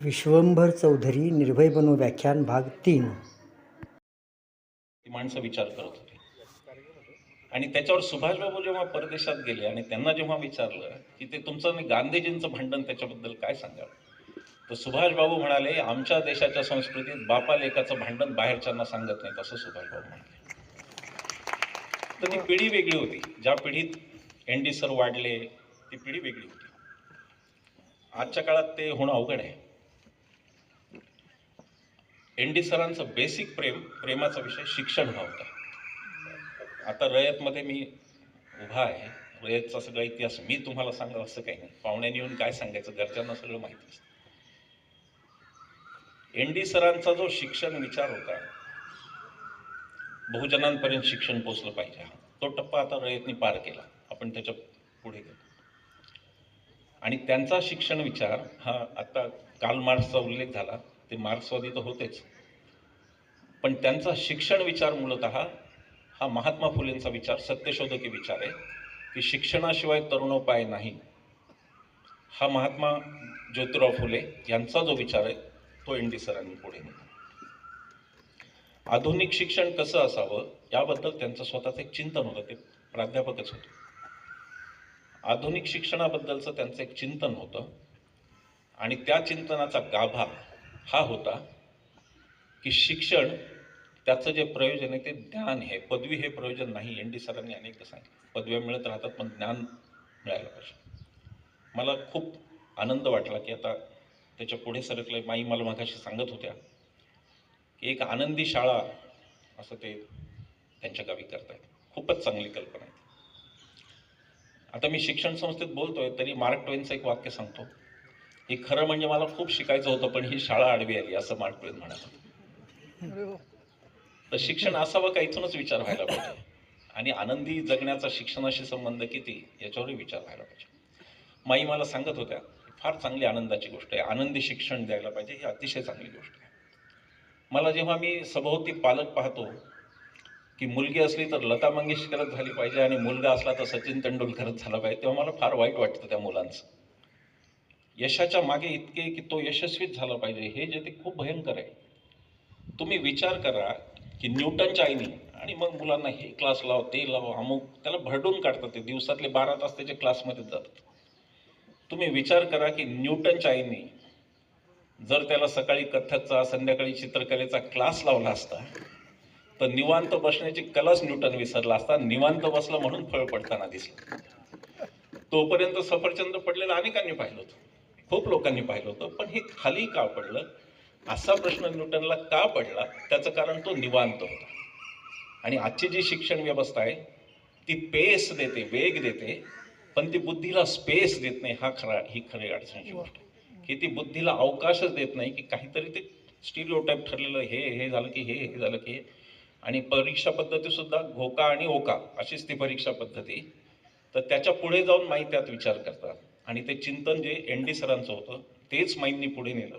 विश्वंभर चौधरी निर्भय बनो व्याख्यान भाग 3. ती माणसं विचार करत होती आणि त्याच्यावर सुभाषबाबू जेव्हा परदेशात गेले आणि त्यांना जेव्हा विचारलं की ते तुमचं आणि गांधीजींचं भांडण त्याच्याबद्दल काय सांगाल, तर सुभाषबाबू म्हणाले, आमच्या देशाच्या संस्कृतीत बापा लेकाचं भांडण बाहेरच्यांना सांगत नाहीत, असं सुभाषबाबू म्हणाले. तर ती पिढी वेगळी होती. ज्या पिढीत एन.डी. सर वाढले ती पिढी वेगळी होती. आजच्या काळात ते होणं अवघड आहे. एन.डी. सरांचं बेसिक प्रेमाचा विषय शिक्षण हा होता. आता रयतमध्ये मी उभा आहे, रयतचा सगळा इतिहास मी तुम्हाला सांगा असं काही नाही. पाहुण्यांनी येऊन काय सांगायचं, घरच्यांना सगळं माहिती असतं. एन.डी. सरांचा जो शिक्षण विचार होता, बहुजनांपर्यंत शिक्षण पोचलं पाहिजे, तो टप्पा आता रयतनी पार केला. आपण त्याच्या पुढे गेलो आणि त्यांचा शिक्षण विचार हा, आता कार्ल मार्क्सचा उल्लेख झाला, ते मार्क्सवादी तर होतेच, पण त्यांचा शिक्षण विचार मूलतः हा महात्मा फुलेंचा विचार, सत्यशोधकी विचार आहे की शिक्षणाशिवाय तरुणोपाय नाही. हा महात्मा ज्योतिराव फुले यांचा जो विचार आहे तो एन.डी. सरांनी पुढे नेला. आधुनिक शिक्षण कसं असावं याबद्दल त्यांचं स्वतःचं एक चिंतन होतं. ते प्राध्यापकच होते. आधुनिक शिक्षणाबद्दलचं त्यांचं एक चिंतन होतं आणि त्या चिंतनाचा गाभा हा होता की शिक्षण त्याचं जे प्रयोजन आहे ते ज्ञान आहे, पदवी हे प्रयोजन नाही. एन.डी. सरांनी अनेकदा सांगितलं, पदव्या मिळत राहतात पण ज्ञान मिळायला पाहिजे. मला खूप आनंद वाटला की आता त्याच्या पुढे सरकले. माई मला मागाशी सांगत होत्या की एक आनंदी शाळा असं ते त्यांच्या गावी करतायत. खूपच चांगली कल्पना आहे. आता मी शिक्षण संस्थेत बोलतोय तरी मार्क ट्वेनचं एक वाक्य सांगतो की खरं म्हणजे मला खूप शिकायचं होतं पण ही शाळा आडवी आली, असं मार्क ट्वेन म्हणाला. तर शिक्षण असावं का, इथूनच विचार व्हायला पाहिजे. आणि आनंदी जगण्याचा शिक्षणाशी संबंध किती याच्यावरही विचार व्हायला पाहिजे. माई मला सांगत होत्या, फार चांगली आनंदाची गोष्ट आहे, आनंदी शिक्षण द्यायला पाहिजे, ही अतिशय चांगली गोष्ट आहे. मला जेव्हा मी सभोवती पालक पाहतो की मुलगी असली तर लता मंगेशकरच झाली पाहिजे आणि मुलगा असला तर सचिन तेंडुलकरच झाला पाहिजे, तेव्हा मला फार वाईट वाटतं त्या मुलांचं. यशाच्या मागे इतके की तो यशस्वीच झाला पाहिजे, हे जे ते खूप भयंकर आहे. तुम्ही विचार करा की न्यूटनच्या आईनी, आणि मग मुलांना हे क्लास लाव ते लाव अमुक, त्याला भरडून काढतात. ते दिवसातले 12 तास त्याच्या क्लासमध्ये जातात. तुम्ही विचार करा की न्यूटनच्या आईनी जर त्याला सकाळी कथ्थकचा संध्याकाळी चित्रकलेचा क्लास लावला असता तर निवांत बसण्याची कलाच न्यूटन विसरला असता. निवांत बसला म्हणून फळ पडताना दिसलं. तोपर्यंत सफरचंद पडलेलं अनेकांनी पाहिलं होतं, खूप लोकांनी पाहिलं होतं, पण हे खाली का पडलं असा प्रश्न न्यूटनला का पडला, त्याचं कारण तो निवांत होता. आणि आजची जी शिक्षण व्यवस्था आहे ती पेस देते, वेग देते, पण ती बुद्धीला स्पेस देत नाही. ही खरी अडचणीची गोष्ट आहे की ती बुद्धीला अवकाशच देत नाही की काहीतरी ते स्टिरियोटाईप ठरलेलं हे झालं की हे झालं की हे. आणि परीक्षा पद्धती सुद्धा घोका आणि ओका अशीच ती परीक्षा पद्धती. तर त्याच्या पुढे जाऊन माई त्यात विचार करतात आणि ते चिंतन जे एन.डी. सरांचं होतं तेच माईंनी पुढे नेलं.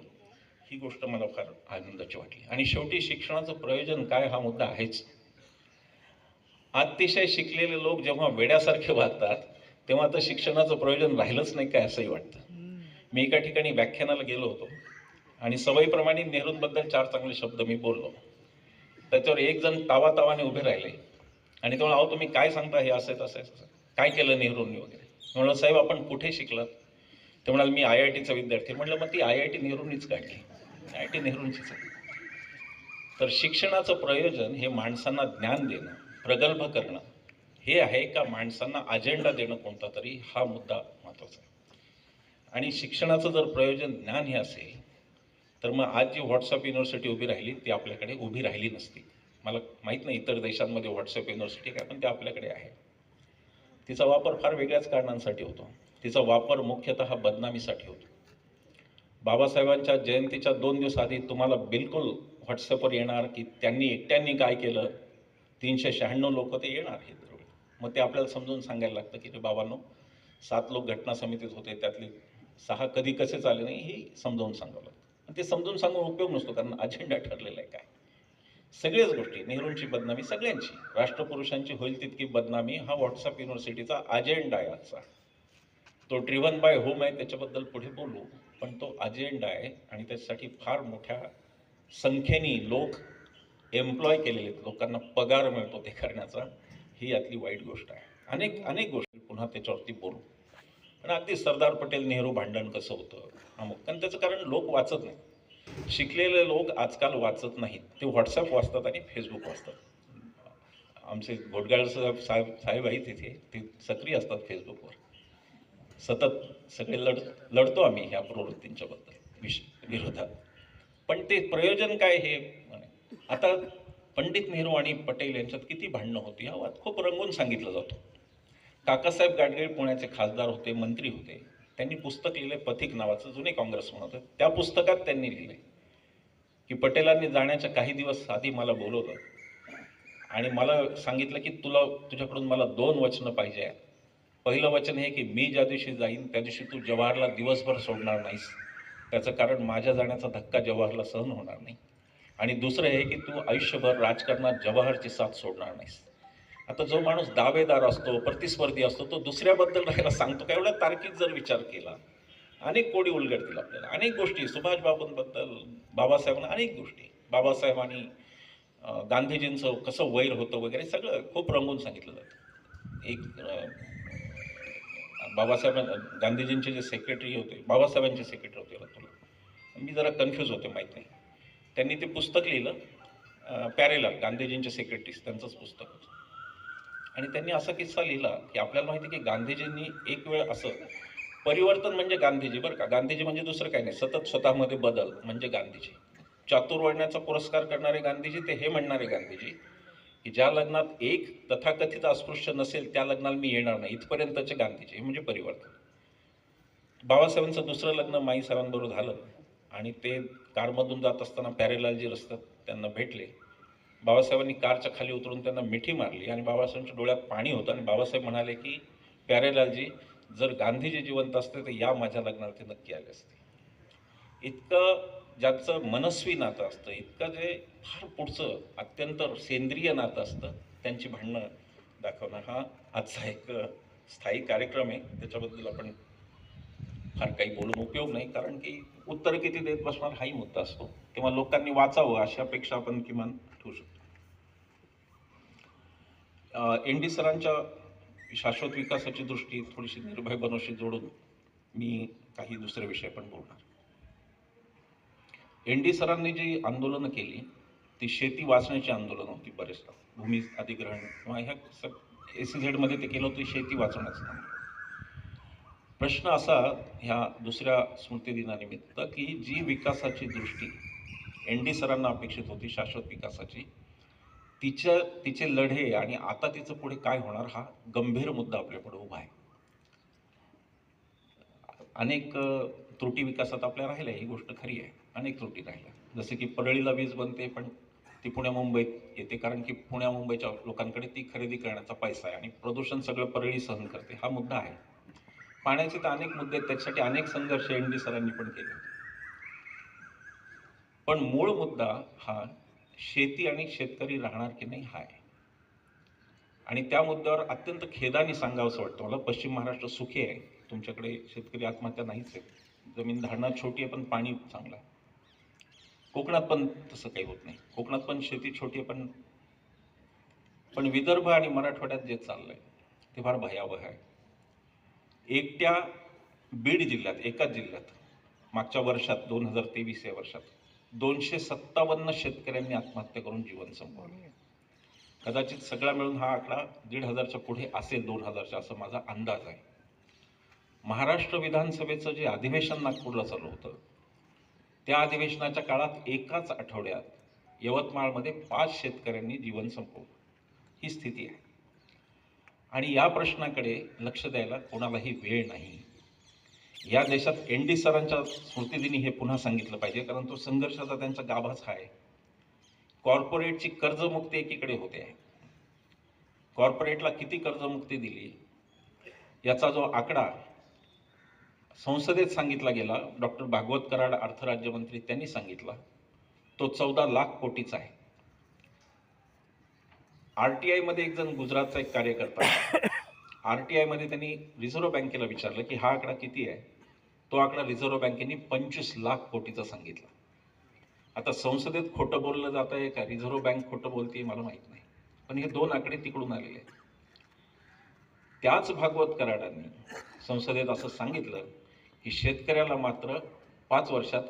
ही गोष्ट मला फार आनंदाची वाटली. आणि शेवटी शिक्षणाचं प्रयोजन काय हा मुद्दा आहेच. अतिशय शिकलेले लोक जेव्हा वेड्यासारखे वागतात तेव्हा तर शिक्षणाचं प्रयोजन राहिलंच नाही काय असंही वाटतं. मी एका ठिकाणी व्याख्यानाला गेलो होतो आणि सवयीप्रमाणे नेहरूंबद्दल 4 चांगले शब्द मी बोललो. त्याच्यावर एक जण तावातावाने उभे राहिले आणि तो अहो तुम्ही काय सांगता, हे असं असं काय केलं नेहरूंनी वगैरे. म्हणलं साहेब आपण कुठे शिकलात? ते म्हणाले मी IITचा विद्यार्थी. म्हटलं मग ती IIT नेहरूंनीच काढली, IIT नेहरूंचीच आहे. तर शिक्षणाचं प्रयोजन हे माणसांना ज्ञान देणं, प्रगल्भ करणं हे आहे का माणसांना अजेंडा देणं कोणता तरी, हा मुद्दा महत्त्वाचा आहे. आणि शिक्षणाचं जर प्रयोजन ज्ञान हे असेल तर मग आज जी व्हॉट्सअप युनिव्हर्सिटी उभी राहिली ती आपल्याकडे उभी राहिली नसती. मला माहीत नाही इतर देशांमध्ये व्हॉट्सअप युनिव्हर्सिटी काय, पण ते आपल्याकडे आहे. तिचा वापर फार वेगळ्याच कारणांसाठी होतो. तिचा वापर मुख्यतः बदनामीसाठी होतो. बाबासाहेबांच्या जयंतीच्या 2 दिवस आधी तुम्हाला बिलकुल व्हॉट्सअपवर येणार की त्यांनी एकट्यांनी काय केलं, 396 लोक ते येणार हे. मग ते आपल्याला समजून सांगायला लागतं की रे बाबांनो 7 लोक घटना समितीत होते, त्यातले 6 कधी कसे चालले नाही हे समजावून सांगावं लागतं. आणि ते समजून सांगून उपयोग नसतो, कारण अजेंडा ठरलेला आहे काय. सगळ्याच गोष्टी, नेहरूंची बदनामी सगळ्यांची, राष्ट्रपुरुषांची होईल तितकी बदनामी हा व्हॉट्सअप युनिव्हर्सिटीचा अजेंडा आहे आजचा. तो ड्रिव्हन बाय होम आहे, त्याच्याबद्दल पुढे बोलू. पण तो अजेंडा आहे आणि त्याच्यासाठी फार मोठ्या संख्येने लोक एम्प्लॉय केलेले आहेत, लोकांना पगार मिळतो ते करण्याचा. ही यातली वाईट गोष्ट आहे. अनेक अनेक गोष्टी पुन्हा त्याच्यावरती बोलू. पण अगदी सरदार पटेल नेहरू भांडण कसं होतं अमुक, आणि त्याचं कारण लोक वाचत नाही. शिकलेले लोक आजकाल वाचत नाहीत, ते व्हॉट्सअप वाचतात आणि फेसबुक वाचतात. आमचे घोटगाळ साहेब आहेत तिथे, ते सक्रिय असतात फेसबुकवर. सतत सगळे लढतो आम्ही ह्या प्रवृत्तींच्या बद्दल विरोधात. पण ते प्रयोजन काय हे आता पंडित नेहरू आणि पटेल यांच्यात किती भांडणं होती हा वाद खूप रंगून सांगितला जातो. काकासाहेब गाडगीळ पुण्याचे खासदार होते, मंत्री होते. त्यांनी पुस्तक लिहिले पथिक नावाचं, जुने काँग्रेसमन होते. त्या पुस्तकात त्यांनी लिहिले की पटेलांनी जाण्याच्या काही दिवस आधी मला बोलवलं आणि मला सांगितलं की तुझ्याकडून मला 2 वचनं पाहिजे आहेत. पहिलं वचन हे की मी ज्या दिवशी जाईन त्या दिवशी तू जवाहरला दिवसभर सोडणार नाहीस, त्याचं कारण माझ्या जाण्याचा धक्का जवाहरला सहन होणार नाही. आणि दुसरं हे की तू आयुष्यभर राजकारणात जवाहरची साथ सोडणार नाहीस. आता जो माणूस दावेदार असतो, प्रतिस्पर्धी असतो, तो दुसऱ्याबद्दल राहायला सांगतो का? एवढ्या तार्किक जर विचार केला, अनेक कोडी उलगडतील आपल्याला. अनेक गोष्टी सुभाष बाबूंबद्दल, बाबासाहेबांना अनेक गोष्टी, बाबासाहेब आणि गांधीजींचं कसं वैर होतं वगैरे सगळं खूप रंगून सांगितलं जातं. एक बाबासाहेब गांधीजींचे जे सेक्रेटरी होते, बाबासाहेबांचे सेक्रेटरी होते, तुला मी जरा कन्फ्यूज होते, माहीत नाही. त्यांनी ते पुस्तक लिहिलं, पॅरेलल, गांधीजींचे सेक्रेटरीज, त्यांचंच पुस्तक होतं. आणि त्यांनी असा किस्सा लिहिला की आपल्याला माहिती की गांधीजींनी एक वेळ असं, परिवर्तन म्हणजे गांधीजी बरं का, गांधीजी म्हणजे दुसरं काही नाही, सतत स्वतःमध्ये बदल म्हणजे गांधीजी. चातुर्वर्ण्याचा पुरस्कार करणारे गांधीजी ते हे म्हणणारे गांधीजी की ज्या लग्नात एक तथाकथित अस्पृश्य नसेल त्या लग्नाला मी येणार नाही, इथपर्यंतचे गांधीजी, हे म्हणजे परिवर्तन. बाबासाहेबांचं दुसरं लग्न माईसाहेबांबरोबर झालं आणि ते कारमधून जात असताना पॅरेलालजी रस्त्यात त्यांना भेटले. बाबासाहेबांनी कारच्या खाली उतरून त्यांना मिठी मारली आणि बाबासाहेबांच्या डोळ्यात पाणी होतं आणि बाबासाहेब म्हणाले की प्यारेलालजी, जर गांधीजी जिवंत असते तर या माझ्या लग्नाला ते नक्की आले असते. इतकं ज्याचं मनस्वी नातं असतं, इतकं जे फार पुढचं अत्यंत सेंद्रिय नातं असतं, त्यांची भांडणं दाखवणं हा आजचा एक स्थायी कार्यक्रम आहे. त्याच्याबद्दल आपण फार काही बोलून उपयोग नाही, कारण की उत्तर किती देत बसणार हाही मुद्दा असतो. तेव्हा लोकांनी वाचावं अशा अपेक्षा आपण किमान ठेवू शकतो. एन डी सरांच्या शाश्वत विकासाची दृष्टी थोडीशी निर्भय बनवशी जोडून मी काही दुसरे विषय पण बोलणार. एन डी सरांनी जी आंदोलनं केली ती शेती वाचण्याची आंदोलनं होती बरेचदा. भूमी अधिग्रहण किंवा ह्या SEZ मध्ये ते केलं होतं शेती वाचवण्याचं आंदोलन. प्रश्न असा ह्या दुसऱ्या स्मृतिदिनानिमित्त की जी विकासाची दृष्टी एन डी सरांना अपेक्षित होती, शाश्वत विकासाची, तिचे लढे आणि आता तिचं पुढे काय होणार हा गंभीर मुद्दा आपल्यापुढे उभा आहे. अनेक त्रुटी विकासात आपल्या राहिल्या, ही गोष्ट खरी आहे. अनेक त्रुटी राहिल्या, जसे की परळीला वीज बनते पण ती पुण्या मुंबईत येते, कारण की पुण्या मुंबईच्या लोकांकडे ती खरेदी करण्याचा पैसा आहे आणि प्रदूषण सगळं परळी सहन करते, हा मुद्दा आहे. पाण्याचे तर अनेक मुद्दे आहेत, त्याच्यासाठी अनेक संघर्ष एन डी सरांनी पण केले. पण मूळ मुद्दा हा शेती आणि शेतकरी राहणार की नाही हा आहे. आणि त्या मुद्द्यावर अत्यंत खेदाने सांगावंसं वाटतं मला, पश्चिम महाराष्ट्र सुखी आहे, तुमच्याकडे शेतकरी आत्महत्या नाहीच आहे, जमीन धारणा छोटी आहे पण पाणी चांगलं आहे. कोकणात पण तसं काही होत नाही, कोकणात पण शेती छोटी आहे पण विदर्भ आणि मराठवाड्यात जे चाललंय ते फार भयावह आहे. एकट्या बीड जिल्ह्यात, एकाच जिल्ह्यात मागच्या वर्षात 2023 या वर्षात 257 शेतकऱ्यांनी आत्महत्या करून जीवन संपवलं. कदाचित सगळा मिळून हा आकडा 1,500च्या पुढे असेल, 2,000च्या, असं माझा अंदाज आहे. महाराष्ट्र विधानसभेचं जे अधिवेशन नागपूरला चालू होतं, त्या अधिवेशनाच्या काळात एकाच आठवड्यात यवतमाळमध्ये 5 शेतकऱ्यांनी जीवन संपवलं. ही स्थिती आहे आणि या प्रश्नाकडे लक्ष द्यायला कोणालाही वेळ नाही. या देशात एन डी सरांच्या स्मृतिदिनी हे पुन्हा सांगितलं पाहिजे, कारण तो संघर्षाचा त्यांचा गाभाच आहे. कॉर्पोरेटची कर्जमुक्ती एकीकडे होते, कॉर्पोरेटला किती कर्जमुक्ती दिली याचा जो आकडा संसदेत सांगितला गेला, डॉक्टर भागवत कराड अर्थ राज्यमंत्री त्यांनी सांगितला, तो 14 लाख कोटीचा आहे. RTI मध्ये एक जण गुजरातचा एक कार्यकर्ता, RTI मध्ये त्यांनी रिझर्व्ह बँकेला विचारलं की हा आकडा किती आहे, तो आकडा रिझर्व्ह बँकेने 25 लाख कोटीचा सांगितला. आता संसदेत खोटं बोललं जात आहे का रिझर्व्ह बँक खोटं बोलते मला माहित नाही, पण हे दोन आकडे तिकडून आलेले आहेत. त्याच भागवत कराडांनी संसदेत असं सांगितलं की शेतकऱ्याला मात्र 5 वर्षात